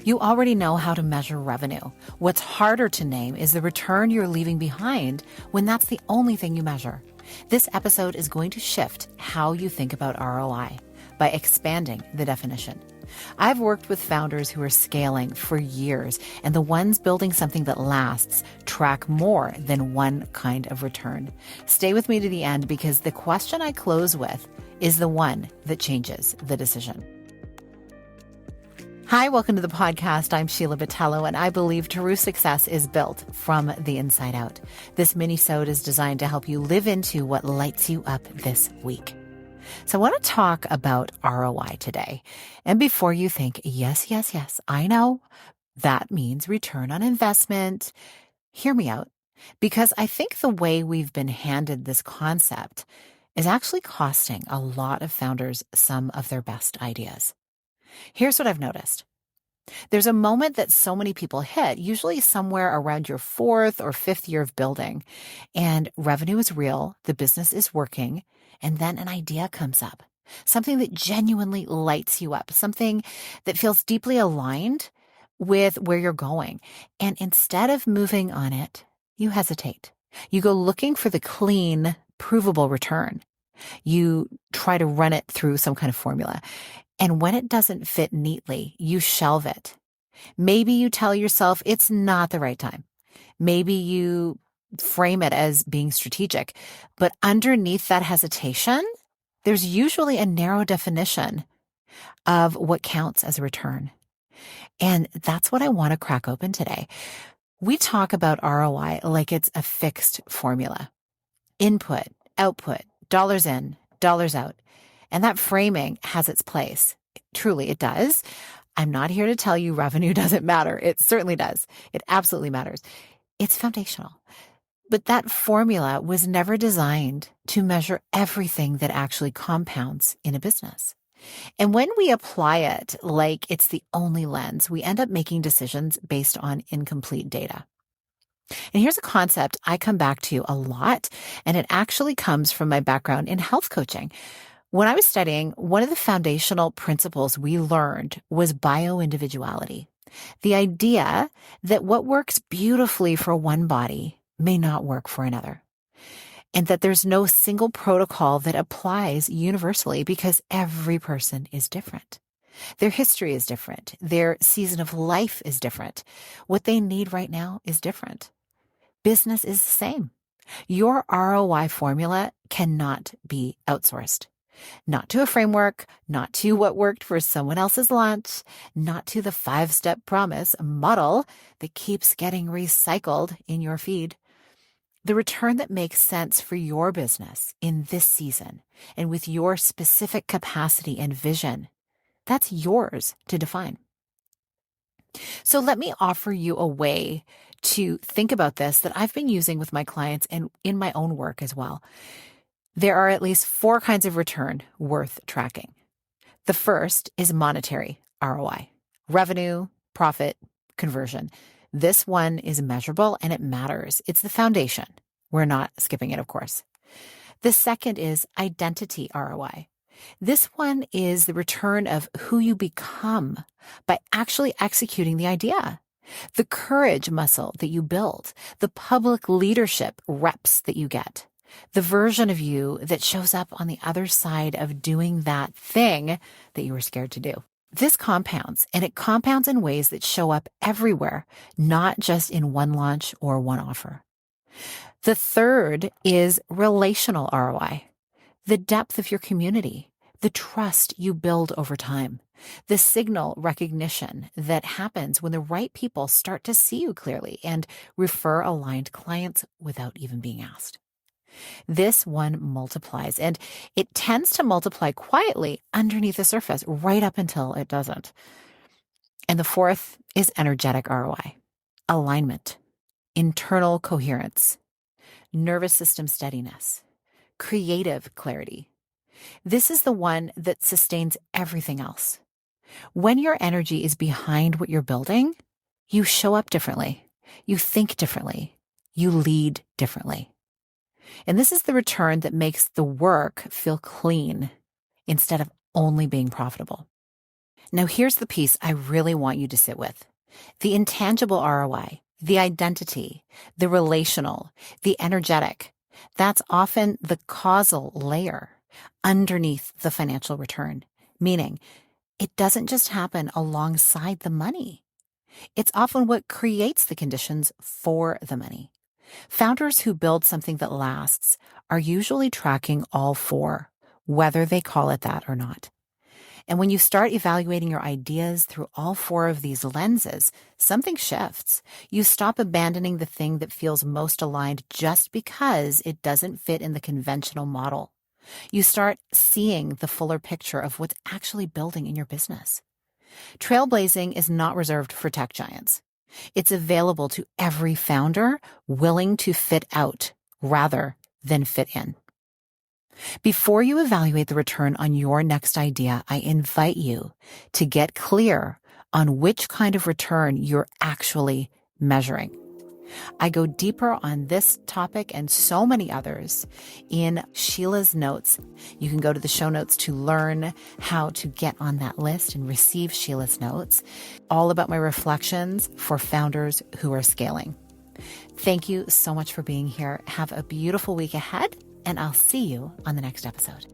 You already know how to measure revenue. What's harder to name is the return you're leaving behind when that's the only thing you measure. This episode is going to shift how you think about ROI by expanding the definition. I've worked with founders who are scaling for years, and the ones building something that lasts track more than one kind of return. Stay with me to the end because the question I close with is the one that changes the decision. Hi, welcome to the podcast. I'm Sheila Botello, and I believe true success is built from the inside out. This minisode is designed to help you live into what lights you up this week. So I want to talk about ROI today. And before you think, yes, I know that means return on investment, hear me out, because I think the way we've been handed this concept is actually costing a lot of founders some of their best ideas. Here's what I've noticed. There's a moment that so many people hit, usually somewhere around your fourth or fifth year of building, and revenue is real, the business is working, and then an idea comes up, something that genuinely lights you up, something that feels deeply aligned with where you're going. And instead of moving on it, you hesitate. You go looking for the clean, provable return. You try to run it through some kind of formula. And when it doesn't fit neatly, you shelve it. Maybe you tell yourself it's not the right time. Maybe you frame it as being strategic. But underneath that hesitation, there's usually a narrow definition of what counts as a return. And that's what I want to crack open today. We talk about ROI like it's a fixed formula. Input, output, dollars in, dollars out. And that framing has its place. Truly, it does. I'm not here to tell you revenue doesn't matter. It certainly does. It absolutely matters. It's foundational. But that formula was never designed to measure everything that actually compounds in a business. And when we apply it like it's the only lens, we end up making decisions based on incomplete data. And here's a concept I come back to a lot, and it actually comes from my background in health coaching. When I was studying, one of the foundational principles we learned was bioindividuality. The idea that what works beautifully for one body may not work for another. And that there's no single protocol that applies universally because every person is different. Their history is different. Their season of life is different. What they need right now is different. Business is the same. Your ROI formula cannot be outsourced. Not to a framework, not to what worked for someone else's launch, not to the 5-step promise model that keeps getting recycled in your feed. The return that makes sense for your business in this season and with your specific capacity and vision, that's yours to define. So let me offer you a way to think about this that I've been using with my clients and in my own work as well. There are at least 4 kinds of return worth tracking. The first is monetary ROI, revenue, profit, conversion. This one is measurable and it matters. It's the foundation. We're not skipping it, of course. The second is identity ROI. This one is the return of who you become by actually executing the idea. The courage muscle that you build, the public leadership reps that you get, the version of you that shows up on the other side of doing that thing that you were scared to do. This compounds, and it compounds in ways that show up everywhere, not just in one launch or one offer. The third is relational ROI, the depth of your community, the trust you build over time, the signal recognition that happens when the right people start to see you clearly and refer aligned clients without even being asked. This one multiplies, and it tends to multiply quietly underneath the surface right up until it doesn't. And the fourth is energetic ROI, alignment, internal coherence, nervous system steadiness, creative clarity. This is the one that sustains everything else. When your energy is behind what you're building, you show up differently, you think differently, you lead differently. And this is the return that makes the work feel clean instead of only being profitable. Now, here's the piece I really want you to sit with. The intangible ROI, the identity, the relational, the energetic. That's often the causal layer underneath the financial return, meaning it doesn't just happen alongside the money. It's often what creates the conditions for the money. Founders who build something that lasts are usually tracking all four, whether they call it that or not. And when you start evaluating your ideas through all four of these lenses, something shifts. You stop abandoning the thing that feels most aligned just because it doesn't fit in the conventional model. You start seeing the fuller picture of what's actually building in your business. Trailblazing is not reserved for tech giants. It's available to every founder willing to fit out rather than fit in. Before you evaluate the return on your next idea, I invite you to get clear on which kind of return you're actually measuring. I go deeper on this topic and so many others in Sheila's notes. You can go to the show notes to learn how to get on that list and receive Sheila's notes, all about my reflections for founders who are scaling. Thank you so much for being here. Have a beautiful week ahead, and I'll see you on the next episode.